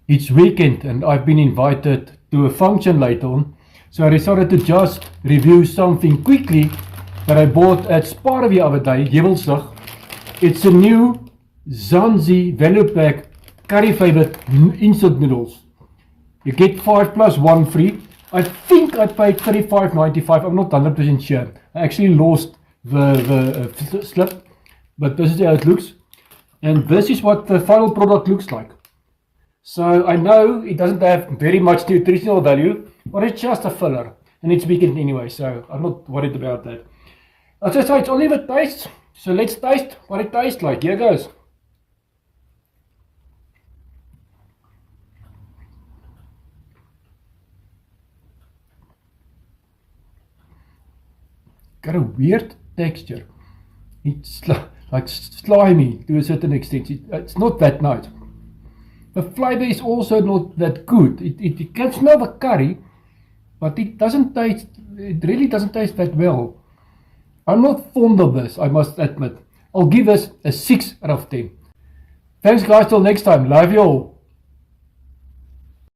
It's weekend and I've been invited to a function later on, so I decided to just review something quickly that I bought at Spar the other day, Gewelsdag. It's a new Zanzi value pack curry favorite instant noodles. You get 5 plus 1 free. I think I paid $35.95. I'm not 100% sure. I actually lost the slip, but this is how it looks. And this is what the final product looks like. So I know it doesn't have very much nutritional value, but it's just a filler. And it's vegan anyway, so I'm not worried about that. As I say, it's only the taste. So let's taste what it tastes like. Here goes. Got a weird texture. It's like slimy to a certain extent. It's not that nice. The flavor is also not that good. It can smell the curry, but it really doesn't taste that well. I'm not fond of this, I must admit. I'll give this a 6 out of 10. Thanks guys, till next time. Love you all.